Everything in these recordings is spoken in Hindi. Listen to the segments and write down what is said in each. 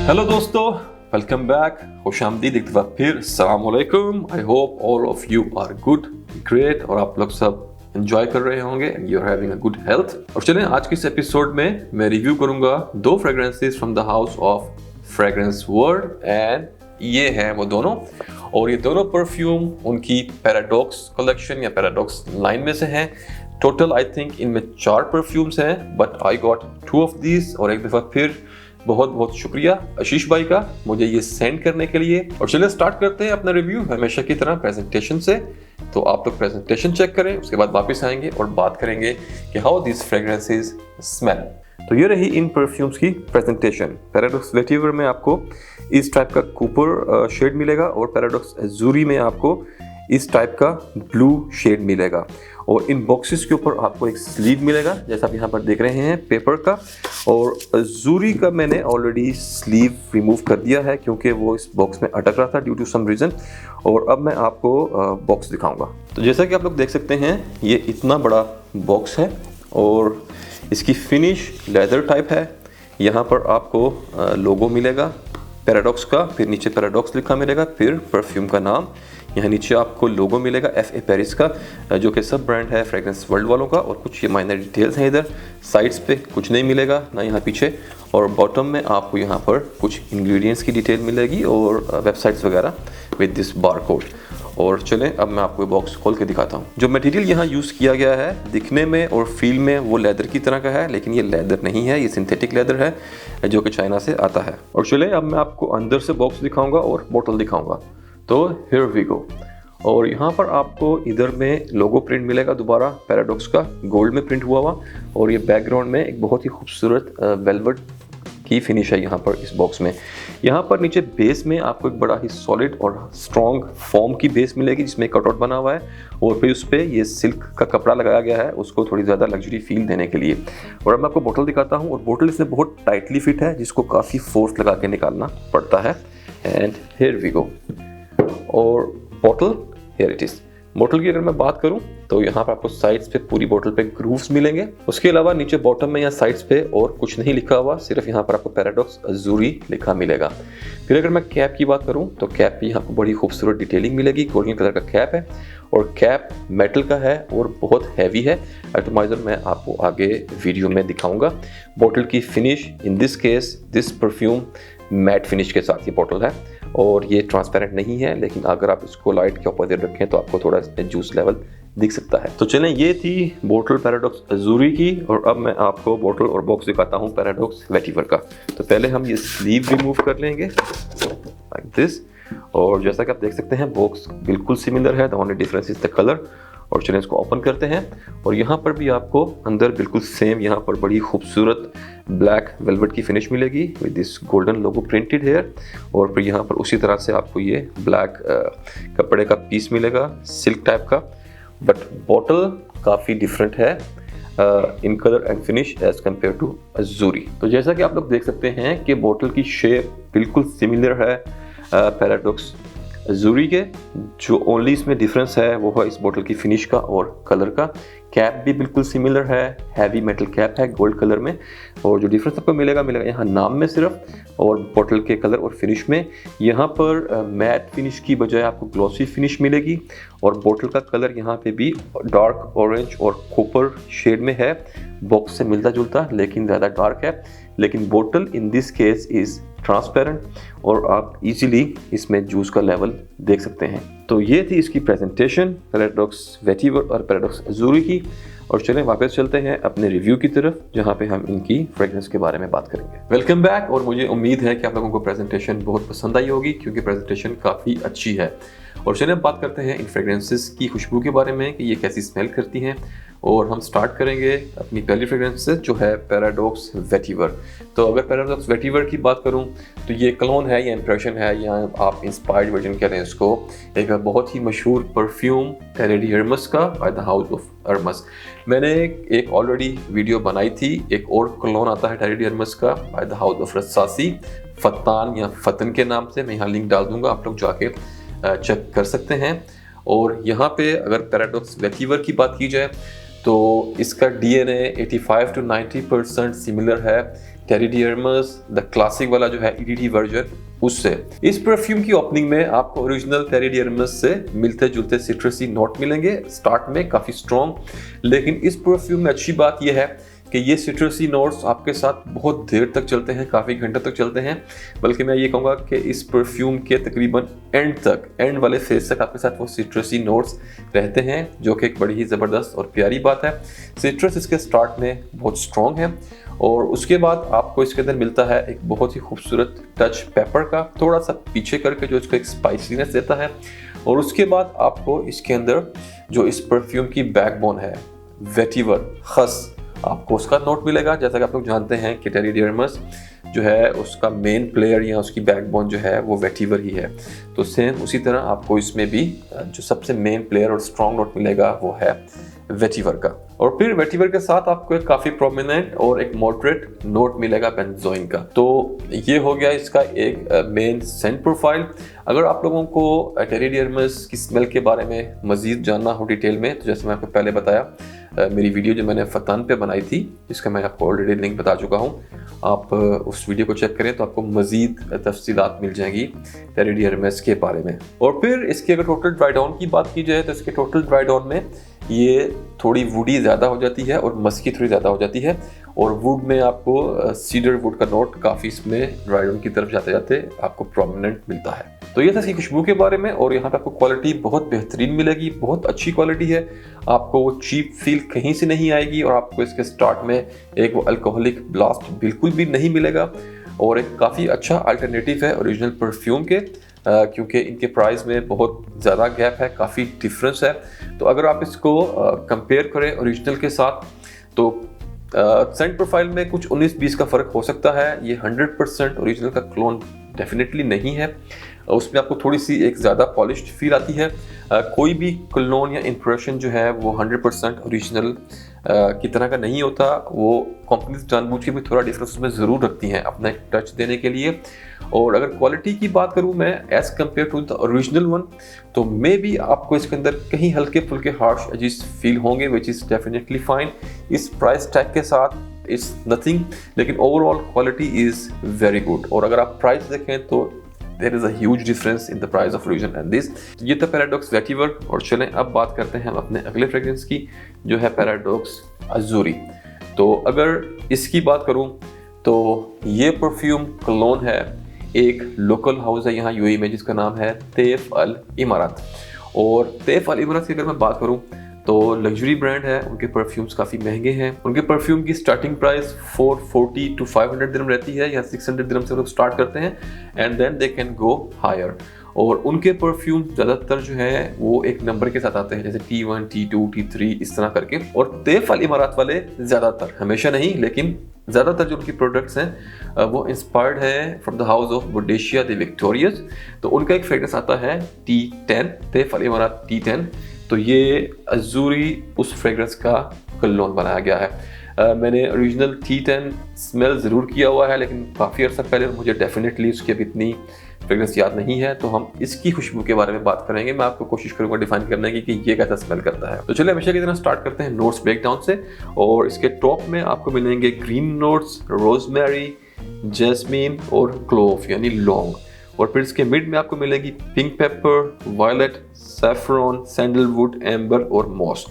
हेलो दोस्तों, वेलकम बैक। खुशामदीद एक दफ़ा फिर। अस्सलाम वालेकुम। I hope all of you are good, great, और आप लोग सब एंजॉय कर रहे होंगे and you are having a good health. और चलें, आज के इस एपिसोड में मैं रिव्यू करूंगा 2 fragrances from the house of fragrance world and ये हैं वो दोनों। और ये दोनों परफ्यूम उनकी पैराडॉक्स कलेक्शन या पैराडॉक्स लाइन में से हैं। टोटल आई थिंक इनमें 4 परफ्यूम्स हैं, but I got 2 of these. और एक दफ़ा फिर बहुत बहुत शुक्रिया आशीष भाई का मुझे ये सेंड करने के लिए। और चलिए स्टार्ट करते हैं अपना रिव्यू हमेशा की तरह प्रेजेंटेशन से। तो आप लोग प्रेजेंटेशन चेक करें, उसके बाद वापस आएंगे और बात करेंगे कि हाउ दिस फ्रेग्रेंसेस स्मेल। तो ये रही इन परफ्यूम्स की प्रेजेंटेशन। पैराडॉक्स वेटिवर में आपको इस टाइप का कूपर शेड मिलेगा और पैराडॉक्स एज़ूरी में आपको इस टाइप का ब्लू शेड मिलेगा। और इन बॉक्सेस के ऊपर आपको एक स्लीव मिलेगा, जैसा आप यहाँ पर देख रहे हैं पेपर का। और एज़ूरी का मैंने ऑलरेडी स्लीव रिमूव कर दिया है क्योंकि वो इस बॉक्स में अटक रहा था ड्यू टू सम रीज़न। और अब मैं आपको बॉक्स दिखाऊंगा। तो जैसा कि आप लोग देख सकते हैं, ये इतना बड़ा बॉक्स है और इसकी फिनिश लेदर टाइप है। यहाँ पर आपको लोगो मिलेगा पैराडॉक्स का, फिर नीचे पैराडॉक्स लिखा मिलेगा, फिर परफ्यूम का नाम। यहाँ नीचे आपको लोगो मिलेगा FA पेरिस का, जो कि सब ब्रांड है फ्रेग्रेंस वर्ल्ड वालों का। और कुछ ये माइनर डिटेल्स हैं इधर साइड्स पे, कुछ नहीं मिलेगा ना यहाँ पीछे। और बॉटम में आपको यहाँ पर कुछ इंग्रेडिएंट्स की डिटेल मिलेगी और वेबसाइट्स वगैरह विद दिस बारकोड। और चलें, अब मैं आपको बॉक्स खोल के दिखाता हूँ। जो मटेरियल यहाँ यूज़ किया गया है दिखने में और फील में वो लेदर की तरह का है, लेकिन ये लेदर नहीं है, ये सिंथेटिक लेदर है जो कि चाइना से आता है। और चलें, अब मैं आपको अंदर से बॉक्स दिखाऊंगा और बोतल दिखाऊंगा। तो हियर वी गो। और यहाँ पर आपको इधर में लोगो प्रिंट मिलेगा दोबारा पैराडॉक्स का, गोल्ड में प्रिंट हुआ हुआ। और ये बैकग्राउंड में एक बहुत ही खूबसूरत वेलवेट की फिनिश है यहाँ पर इस बॉक्स में। यहाँ पर नीचे बेस में आपको एक बड़ा ही सॉलिड और स्ट्रॉन्ग फॉर्म की बेस मिलेगी जिसमें कटआउट बना हुआ है। और फिर उस पर ये सिल्क का कपड़ा लगाया गया है उसको थोड़ी ज़्यादा लग्जरी फील देने के लिए। और अब मैं आपको बोतल दिखाता हूँ। और बोतल इसमें बहुत टाइटली फिट है जिसको काफ़ी फोर्स लगा के निकालना पड़ता है। And here we go. और बोतल हियर इट इज़। बोतल की अगर मैं बात करूं तो यहाँ पर आपको साइड्स पे पूरी बोतल पे ग्रूव्स मिलेंगे। उसके अलावा नीचे बॉटम में या साइड्स पे और कुछ नहीं लिखा हुआ, सिर्फ यहाँ पर आपको पैराडॉक्स एज़ूरी लिखा मिलेगा। फिर अगर मैं कैप की बात करूं तो कैप पे यहाँ पर बड़ी खूबसूरत डिटेलिंग मिलेगी। गोल्डन कलर का कैप है और कैप मेटल का है और बहुत हैवी है। एटमाइजर मैं आपको आगे वीडियो में दिखाऊंगा। बोतल की finish in this case this perfume matte finish के साथ ये बोतल है और ये ट्रांसपेरेंट नहीं है, लेकिन अगर आप इसको लाइट के अपोजिट रखें तो आपको थोड़ा इसमें जूस लेवल दिख सकता है। तो चलें, ये थी बोतल पैराडॉक्स एज़ूरी की। और अब मैं आपको बोतल और बॉक्स दिखाता हूँ पैराडॉक्स वेटिवर का। तो पहले हम ये स्लीव रिमूव कर लेंगे लाइक दिस। और जैसा कि आप देख सकते हैं बॉक्स बिल्कुल सिमिलर है, the only difference is the colour. और चलिए इसको ओपन करते हैं। और यहाँ पर भी आपको अंदर बिल्कुल सेम यहाँ पर बड़ी खूबसूरत ब्लैक वेलवेट की फिनिश मिलेगी with this golden logo printed here. और फिर यहाँ पर उसी तरह से आपको ये ब्लैक कपड़े का पीस मिलेगा सिल्क टाइप का। बट बॉटल काफ़ी डिफरेंट है in colour and finish as compare to Azure. तो जैसा कि आप लोग देख सकते हैं कि बॉटल की शेप बिल्कुल सिमिलर है पैराडॉक्स एज़ूरी के। जो ओनली इसमें डिफरेंस है वो है इस बोतल की फिनिश का और कलर का। कैप भी बिल्कुल सिमिलर है, हैवी मेटल कैप है गोल्ड कलर में। और जो डिफरेंस आपको मिलेगा यहाँ नाम में सिर्फ, और बोतल के कलर और फिनिश में। यहाँ पर मैट फिनिश की बजाय आपको ग्लॉसी फिनिश मिलेगी। और बोतल का कलर यहाँ पे भी डार्क ऑरेंज और कॉपर शेड में है, बॉक्स से मिलता जुलता लेकिन ज़्यादा डार्क है। लेकिन बोतल in this case is transparent और आप इजीली इसमें जूस का लेवल देख सकते हैं। तो ये थी इसकी प्रेजेंटेशन पैराडॉक्स वेटिवर और पैराडॉक्स एज़ूरी की। और चलें वापस चलते हैं अपने रिव्यू की तरफ, जहाँ पे हम इनकी फ्रेग्रेंस के बारे में बात करेंगे। Welcome back. और मुझे उम्मीद है कि आप लोगों को प्रेजेंटेशन बहुत पसंद आई होगी क्योंकि प्रेजेंटेशन काफ़ी अच्छी है। और चलिए अब बात करते हैं इन फ्रेग्रेंसेस की खुशबू के बारे में कि ये कैसी स्मेल करती हैं। और हम स्टार्ट करेंगे अपनी पहली फ्रेग्रेंस से जो है पैराडॉक्स वेटिवर। तो अगर पैराडॉक्स वेटिवर की बात करूं तो ये क्लोन है या इंप्रेशन है या आप इंस्पायर्ड वर्जन कह रहे हैं इसको, एक बहुत ही मशहूर परफ्यूम टेरेडी हर्मस का by the house of Hermes. मैंने एक ऑलरेडी वीडियो बनाई थी, एक और क्लोन आता है टेरेडी हर्मस का बाय द हाउस ऑफ रसासी, फतान या फतन के नाम से। मैं यहाँ लिंक डाल दूंगा, आप लोग जाके चेक कर सकते हैं। और यहाँ पे अगर पैराडॉक्स वेटिवर की बात की जाए तो इसका DNA 85 to 90% सिमिलर है टेरिडियर्मस द क्लासिक वाला जो है EDT वर्जन उससे। इस परफ्यूम की ओपनिंग में आपको ओरिजिनल टेरिडियर्मस से मिलते जुलते सिट्रसी नोट मिलेंगे स्टार्ट में काफ़ी स्ट्रॉन्ग, लेकिन इस परफ्यूम में अच्छी बात यह है कि ये सिट्रसी नोट्स आपके साथ बहुत देर तक चलते हैं, काफ़ी घंटे तक चलते हैं। बल्कि मैं ये कहूँगा कि इस परफ्यूम के तकरीबन एंड वाले फेज तक आपके साथ वो सिट्रसी नोट्स रहते हैं, जो कि एक बड़ी ही ज़बरदस्त और प्यारी बात है। सिट्रस इसके स्टार्ट में बहुत स्ट्रॉन्ग है और उसके बाद आपको इसके अंदर मिलता है एक बहुत ही खूबसूरत टच पेपर का, थोड़ा सा पीछे करके जो इसको एक स्पाइसीनेस देता है। और उसके बाद आपको इसके अंदर जो इस परफ्यूम की बैकबोन है वेटिवर खस, आपको उसका नोट मिलेगा। जैसा कि आप लोग जानते हैं कि टेरिडियर्मस जो है उसका मेन प्लेयर या उसकी बैकबोन जो है वो वेटिवर ही है, तो सेम उसी तरह आपको इसमें भी जो सबसे मेन प्लेयर और स्ट्रॉन्ग नोट मिलेगा वो है वेटिवर का। और फिर वेटिवर के साथ आपको एक काफ़ी प्रोमिनेंट और एक मॉडरेट नोट मिलेगा बेंजोइन का। तो ये हो गया इसका एक मेन सेंट प्रोफाइल। अगर आप लोगों को टेरिडियर्मस की स्मेल के बारे में मज़ीद जानना हो डिटेल में, तो जैसे मैं आपको पहले बताया मेरी वीडियो जो मैंने फतान पे बनाई थी जिसका मैं आपको ऑलरेडी लिंक बता चुका हूँ, आप उस वीडियो को चेक करें तो आपको मज़ीद तफसीलात मिल जाएंगी टेरिडियर्मस के बारे में। और फिर इसकी अगर टोटल ड्राई डाउन की बात की जाए तो इसके टोटल ड्राई डाउन में ये थोड़ी वुडी ज़्यादा हो जाती है और मस्की थोड़ी ज़्यादा हो जाती है, और वुड में आपको सीडर वुड का नोट काफ़ी इसमें ड्राई डाउन की तरफ जाते जाते आपको प्रोमिनेंट मिलता है। तो ये था इसकी खुशबू के बारे में। और यहाँ पे आपको क्वालिटी बहुत बेहतरीन मिलेगी, बहुत अच्छी क्वालिटी है, आपको चीप फील कहीं से नहीं आएगी और आपको इसके स्टार्ट में एक वो अल्कोहलिक ब्लास्ट बिल्कुल भी नहीं मिलेगा। और एक काफ़ी अच्छा अल्टरनेटिव है ओरिजिनल परफ्यूम के, क्योंकि इनके प्राइस में बहुत ज़्यादा गैप है, काफ़ी डिफरेंस है। तो अगर आप इसको कंपेयर करें ओरिजिनल के साथ तो सेंट प्रोफाइल में कुछ 19-20 का फ़र्क हो सकता है। ये 100% ओरिजिनल का क्लोन डेफिनेटली नहीं है, उसमें आपको थोड़ी सी एक ज़्यादा पॉलिश्ड फील आती है। कोई भी क्लोन या इंप्रेशन जो है वो 100% ओरिजिनल की तरह का नहीं होता। वो कंपनीज जानबूझ के भी थोड़ा डिफरेंस उसमें ज़रूर रखती हैं अपना एक टच देने के लिए। और अगर क्वालिटी की बात करूँ मैं as compare to the original one, तो मे बी आपको इसके अंदर कहीं हल्के फुल्के हार्श एजेस फील होंगे, विच इज़ डेफिनेटली फाइन। इस प्राइस टैग के साथ इट्स नथिंग, लेकिन overall quality is very good. और अगर आप प्राइस देखें तो there is a huge difference in the price of original and this। ये था पैराडॉक्स वेटिवर। और चलें अब बात करते हैं हम अपने अगले फ्रेग्रेंस की जो है पैराडॉक्स अजूरी। तो अगर इसकी बात करूं तो ये परफ्यूम क्लोन है, एक लोकल हाउस है यहाँ यूएई में जिसका नाम है तैफ अल इमारत। और तैफ अल इमारत की अगर मैं बात करूं तो लग्जरी ब्रांड है, उनके परफ्यूम्स काफ़ी महंगे हैं। उनके परफ्यूम की स्टार्टिंग प्राइस 440 to 500 दिरहम रहती है, या 600 दिरहम से लोग स्टार्ट करते हैं and then they can go higher. और उनके परफ्यूम ज़्यादातर जो है वो एक नंबर के साथ आते हैं, जैसे T1, T2, T3 इस तरह करके। और तैफ अल इमारत वाले ज़्यादातर, हमेशा नहीं लेकिन ज़्यादातर जो उनकी प्रोडक्ट्स हैं वो इंस्पायर्ड है from the house of Boadicea the Victorious. तो उनका एक फ्रेग्रेंस आता है T10, तैफ अल इमारत T10। तो ये अजूरी उस फ्रेग्रेंस का क्लोन बनाया गया है। मैंने ओरिजिनल T10 स्मेल ज़रूर किया हुआ है, लेकिन काफ़ी अर्सा पहले, मुझे डेफिनेटली उसकी अभी इतनी फ्रेग्रेंस याद नहीं है। तो हम इसकी खुशबू के बारे में बात करेंगे। मैं आपको कोशिश करूंगा डिफाइन करने की कि ये कैसा स्मेल करता है। तो चलिए हमेशा की तरह स्टार्ट करते हैं नोट्स ब्रेकडाउन से। और इसके टॉप में आपको मिलेंगे ग्रीन नोट्स, रोजमेरी, जैस्मीन और क्लोव यानी लौंग। और फिर इसके मिड में आपको मिलेगी pink pepper, violet, saffron, sandalwood, amber और मॉस।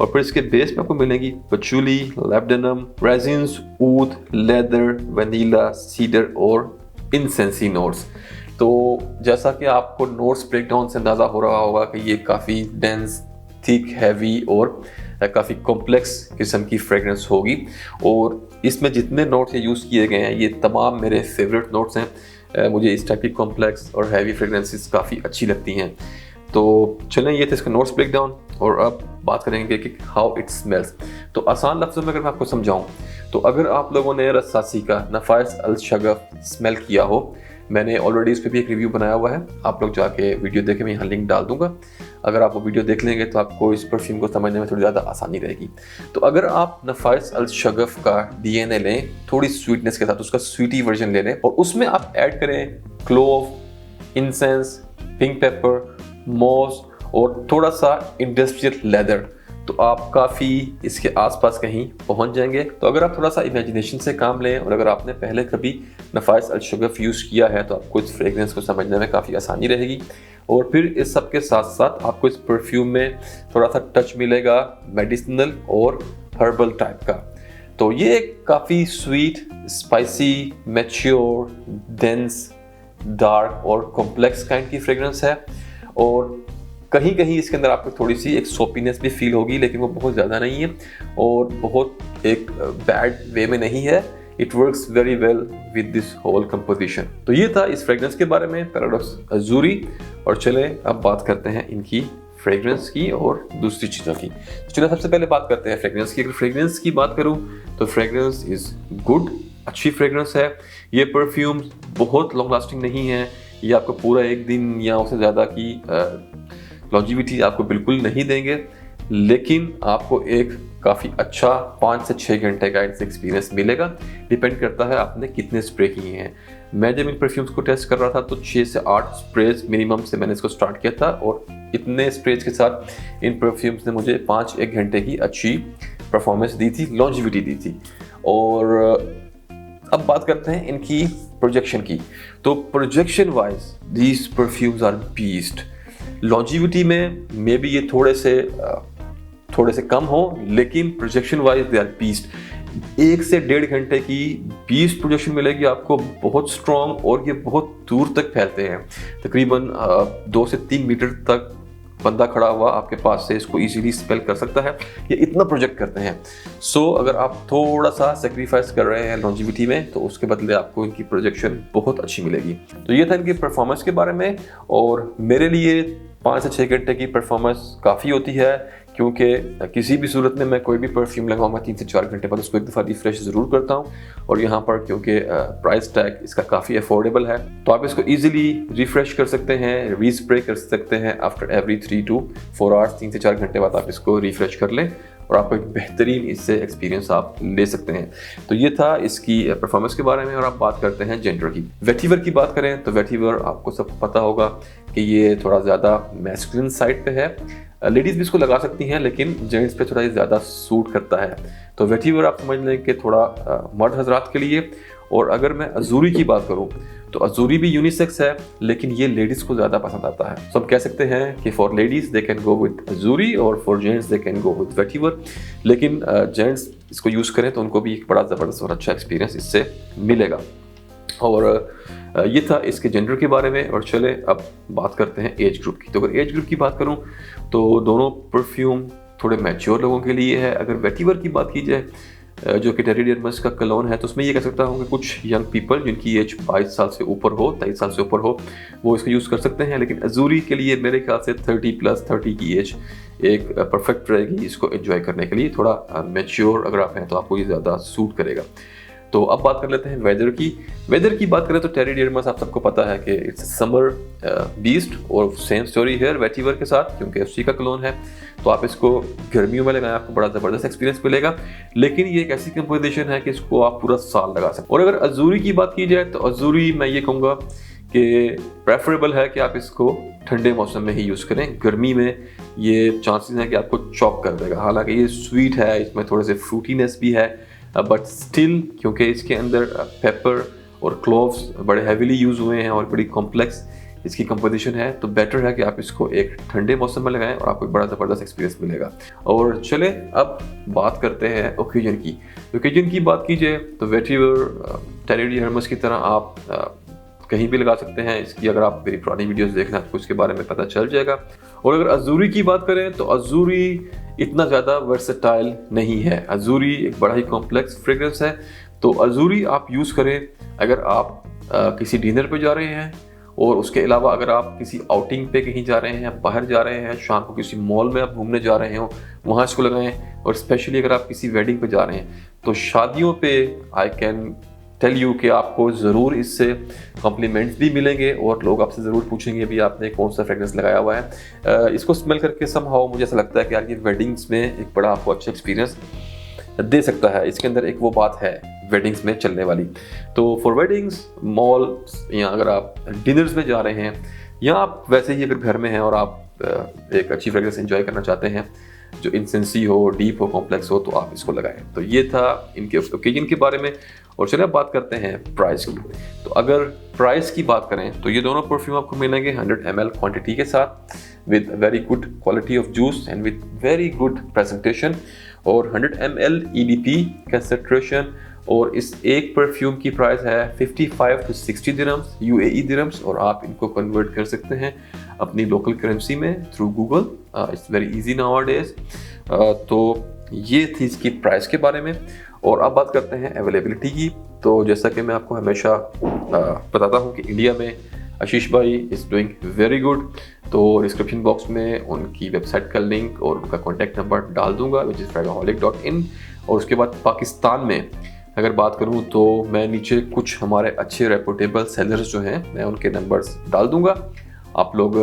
और फिर इसके बेस में आपको मिलेगी patchouli, labdanum, resins, oud, leather, vanilla, cedar और इंसेंसी नोट्स। तो जैसा कि आपको नोट्स ब्रेकडाउन से अंदाज़ा हो रहा होगा कि ये काफ़ी डेंस, थिक, हैवी और काफ़ी कॉम्प्लेक्स किस्म की फ्रेग्रेंस होगी। और इसमें जितने नोट्स यूज़ किए गए हैं ये तमाम मेरे फेवरेट नोट्स हैं। मुझे इस टाइप की कॉम्प्लेक्स और हैवी फ्रेग्रेंसेस काफ़ी अच्छी लगती हैं। तो चलें, ये थे इसका नोट्स ब्रेकडाउन। और अब बात करेंगे कि हाउ इट स्मेल्स। तो आसान लफ्ज़ों में अगर मैं आपको समझाऊं तो अगर आप लोगों ने रसासी का नफाइस अल शगफ स्मेल किया हो, मैंने ऑलरेडी इस पर भी एक रिव्यू बनाया हुआ है, आप लोग जाके वीडियो देखें, मैं यहाँ लिंक डाल दूंगा। अगर आप वो वीडियो देख लेंगे तो आपको इस परफ्यूम को समझने में थोड़ी ज़्यादा आसानी रहेगी। तो अगर आप नफाइस अल शगफ का DNA लें थोड़ी स्वीटनेस के साथ, उसका स्वीटी वर्जन ले लें और उसमें आप ऐड करें clove, incense, pink pepper, moss और थोड़ा सा इंडस्ट्रियल लेदर, तो आप काफ़ी इसके आसपास कहीं पहुंच जाएंगे। तो अगर आप थोड़ा सा इमेजिनेशन से काम लें और अगर आपने पहले कभी नफाइस अल शुगफ यूज़ किया है तो आपको इस फ्रेगरेंस को समझने में काफ़ी आसानी रहेगी। और फिर इस सब के साथ साथ आपको इस परफ्यूम में थोड़ा सा टच मिलेगा मेडिसिनल और हर्बल टाइप का। तो ये काफ़ी sweet, spicy, mature, dense, dark और कॉम्प्लेक्स काइंड की फ्रेगरेंस है। और कहीं कहीं इसके अंदर आपको थोड़ी सी एक सोपीनेस भी फील होगी, लेकिन वो बहुत ज़्यादा नहीं है और बहुत एक बैड वे में नहीं है। It works very well with this whole composition. तो ये था इस फ्रेगरेंस के बारे में, पैराडॉक्स अज़ूरी। और चले अब बात करते हैं इनकी फ्रेगरेंस की और दूसरी चीज़ों की। तो चलिए सबसे पहले बात करते हैं फ्रेगरेंस की। अगर फ्रेगरेंस की बात करूं तो फ्रेगरेंस इज़ गुड, अच्छी फ्रेगरेंस है। ये परफ्यूम बहुत लॉन्ग लास्टिंग नहीं है, ये आपको पूरा एक दिन या उससे ज़्यादा की लॉन्जिविटी आपको बिल्कुल नहीं देंगे, लेकिन आपको एक काफ़ी अच्छा 5 से 6 घंटे का इनसे एक्सपीरियंस मिलेगा। डिपेंड करता है आपने कितने स्प्रे किए हैं। मैं जब इन परफ्यूम्स को टेस्ट कर रहा था तो 6 से 8 स्प्रेज मिनिमम से मैंने इसको स्टार्ट किया था और इतने स्प्रेज के साथ इन परफ्यूम्स ने मुझे 5-1 घंटे की अच्छी परफॉर्मेंस दी थी, लॉन्जिविटी दी थी। और अब बात करते हैं इनकी प्रोजेक्शन की। तो projection wise these perfumes are beast. Longevity में मे बी ये थोड़े से कम हो, लेकिन projection wise they are beast. 1 से 1.5 घंटे की बीस्ट प्रोजेक्शन मिलेगी आपको, बहुत स्ट्रॉन्ग, और ये बहुत दूर तक फैलते हैं। तकरीबन 2 से 3 मीटर तक बंदा खड़ा हुआ आपके पास से इसको इजीली स्पेल कर सकता है। ये इतना प्रोजेक्ट करते हैं। सो अगर आप थोड़ा सा सेक्रीफाइस कर रहे हैं लॉन्जिविटी में तो उसके बदले आपको इनकी प्रोजेक्शन बहुत अच्छी मिलेगी। तो ये था इनकी परफॉर्मेंस के बारे में। और मेरे लिए 5 से 6 घंटे की परफॉर्मेंस काफ़ी होती है, क्योंकि किसी भी सूरत में मैं कोई भी परफ्यूम लगाऊंगा 3 से 4 घंटे बाद उसको एक दफ़ा रिफ्रेश ज़रूर करता हूं। और यहाँ पर क्योंकि प्राइस टैग इसका काफ़ी अफोर्डेबल है तो आप इसको इजीली रिफ्रेश कर सकते हैं, रीस्प्रे कर सकते हैं आफ्टर एवरी 3 to 4 आवर्स। 3 से 4 घंटे बाद आप इसको रिफ्रेश कर लें और आपको एक बेहतरीन इससे एक्सपीरियंस आप ले सकते हैं। तो ये था इसकी परफॉर्मेंस के बारे में। और आप बात करते हैं जेंडर की। वेटिवर की बात करें तो वेटिवर आपको सब पता होगा कि ये थोड़ा ज़्यादा मैस्कुलिन साइड पे है। लेडीज़ भी इसको लगा सकती हैं, लेकिन जेंट्स पे थोड़ा ज़्यादा सूट करता है। तो वेटिवर आप समझ लें कि थोड़ा मर्द हजरात के लिए। और अगर मैं अज़ूरी की बात करूं तो अज़ूरी भी यूनिसेक्स है, लेकिन ये लेडीज़ को ज़्यादा पसंद आता है। तो हम कह सकते हैं कि for ladies they can go with Azure और for gents they can go with vetiver. लेकिन जेंट्स इसको यूज़ करें तो उनको भी एक बड़ा ज़बरदस्त और अच्छा एक्सपीरियंस इससे मिलेगा। और ये था इसके जेंडर के बारे में। और चले अब बात करते हैं एज ग्रुप की। तो अगर एज ग्रुप की बात करूं तो दोनों परफ्यूम थोड़े मैच्योर लोगों के लिए है। अगर वेटिवर की बात की जाए जो कि टेरी डर्मस का कलोन है, तो उसमें ये कह सकता हूँ कि कुछ यंग पीपल जिनकी एज 22 साल से ऊपर हो, 23 साल से ऊपर हो, वो इसको यूज़ कर सकते हैं। लेकिन अज़ूरी के लिए मेरे ख्याल से 30+ की एज एक परफेक्ट रहेगी इसको एंजॉय करने के लिए। थोड़ा मैच्योर अगर आप हैं तो आपको ये ज़्यादा सूट करेगा। तो अब बात कर लेते हैं वेदर की। वेदर की बात करें तो टेरी डर्मस आप सबको पता है कि इट्स समर बीस्ट। और सेम स्टोरी है वेटिवर के साथ, क्योंकि उसी का क्लोन है। तो आप इसको गर्मियों में लगाएं, आपको बड़ा ज़बरदस्त एक्सपीरियंस मिलेगा। लेकिन ये एक ऐसी कंपोजिशन है कि इसको आप पूरा साल लगा सकते हैं। और अगर अज़ूरी की बात की जाए तो अज़ूरी मैं ये कहूँगा कि प्रेफरेबल है कि आप इसको ठंडे मौसम में ही यूज़ करें। गर्मी में ये चांसेस हैं कि आपको चॉक कर देगा। हालांकि ये स्वीट है, इसमें थोड़े से फ्रूटीनेस भी है, बट स्टिल क्योंकि इसके अंदर पेपर और क्लोव्स बड़े हैवीली यूज़ हुए हैं और बड़ी कॉम्प्लेक्स इसकी कंपोजिशन है, तो बेटर है कि आप इसको एक ठंडे मौसम में लगाएं और आपको एक बड़ा ज़बरदस्त एक्सपीरियंस मिलेगा। और चले अब बात करते हैं ओकेजन की। ओकेजन की बात की जाए तो वेटिवर टेरी डर्मस की तरह आप कहीं भी लगा सकते हैं। इसकी अगर आप मेरी पुरानी वीडियोस देखना आपको इसके बारे में पता चल जाएगा। और अगर अज़ूरी की बात करें तो अज़ूरी इतना ज़्यादा वर्सेटाइल नहीं है। अज़ूरी एक बड़ा ही कॉम्प्लेक्स फ्रेग्रेंस है। तो अज़ूरी आप यूज़ करें अगर आप किसी डिनर पे जा रहे हैं, और उसके अलावा अगर आप किसी आउटिंग पे कहीं जा रहे हैं, बाहर जा रहे हैं, शाम को किसी मॉल में आप घूमने जा रहे हो, वहाँ इसको लगाएं। और स्पेशली अगर आप किसी वेडिंग पे जा रहे हैं तो शादियों पे आई कैन टेल यू कि आपको ज़रूर इससे कॉम्प्लीमेंट्स भी मिलेंगे और लोग आपसे ज़रूर पूछेंगे भी आपने कौन सा फ्रेग्रेंस लगाया हुआ है। इसको स्मेल करके समहाउ मुझे ऐसा लगता है कि यार ये वेडिंग्स में एक बड़ा आपको अच्छा एक्सपीरियंस दे सकता है। इसके अंदर एक वो बात है वेडिंग्स में चलने वाली। तो फॉर वेडिंग्स, मॉल, या अगर आप डिनर्स में जा रहे हैं, या आप वैसे ही अगर घर में हैं और आप एक अच्छी फ्रेग्रेंस एंजॉय करना चाहते हैं, जो इंसेंसी हो, डीप हो, कॉम्प्लेक्स हो, तो आप इसको लगाएं। तो ये था इनके ओकेजन के बारे में। और चलिए अब बात करते हैं प्राइस की। तो अगर प्राइस की बात करें तो ये दोनों परफ्यूम आपको मिलेंगे 100 ml क्वांटिटी के साथ, with very good quality of juice and with very good presentation, और 100 ml EDP कंसंट्रेशन। और इस एक परफ्यूम की प्राइस है 55 to 60 दिरहम्स, UAE दिरहम्स, और आप इनको कन्वर्ट कर सकते हैं अपनी लोकल करेंसी में through Google. It's very easy nowadays. तो ये थी इसकी प्राइस के बारे में। और अब बात करते हैं अवेलेबिलिटी की। तो जैसा कि मैं आपको हमेशा बताता हूँ कि इंडिया में आशीष भाई इज़ डूइंग वेरी गुड। तो डिस्क्रिप्शन बॉक्स में उनकी वेबसाइट का लिंक और उनका कॉन्टैक्ट नंबर डाल दूंगा, विच इज़ fragaholic.in। और उसके बाद पाकिस्तान में अगर बात करूं तो मैं नीचे कुछ हमारे अच्छे रेपुटेबल सेलर्स जो हैं मैं उनके नंबर्स डाल दूंगा। आप लोग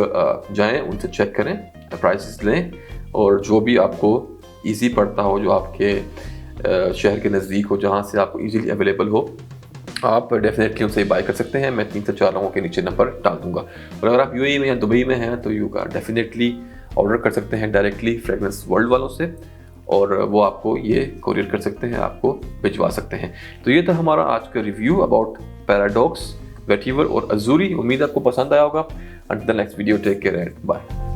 जाएं, उनसे चेक करें, प्राइसेस लें, और जो भी आपको इजी पड़ता हो, जो आपके शहर के नज़दीक हो, जहां से आपको इजीली अवेलेबल हो, आप डेफिनेटली उनसे बाय कर सकते हैं। मैं 3 से 4 लोगों के नीचे नंबर डाल दूंगा। और अगर आप UAE में या दुबई में हैं तो यू डेफिनेटली ऑर्डर कर सकते हैं डायरेक्टली फ्रेगनेंस वर्ल्ड वालों से, और वो आपको ये कोरियर कर सकते हैं, आपको भिजवा सकते हैं। तो ये था हमारा आज का रिव्यू अबाउट पैराडॉक्स, वेटिवर और अजूरी। उम्मीद आपको पसंद आया होगा। Until the next video, take care and bye.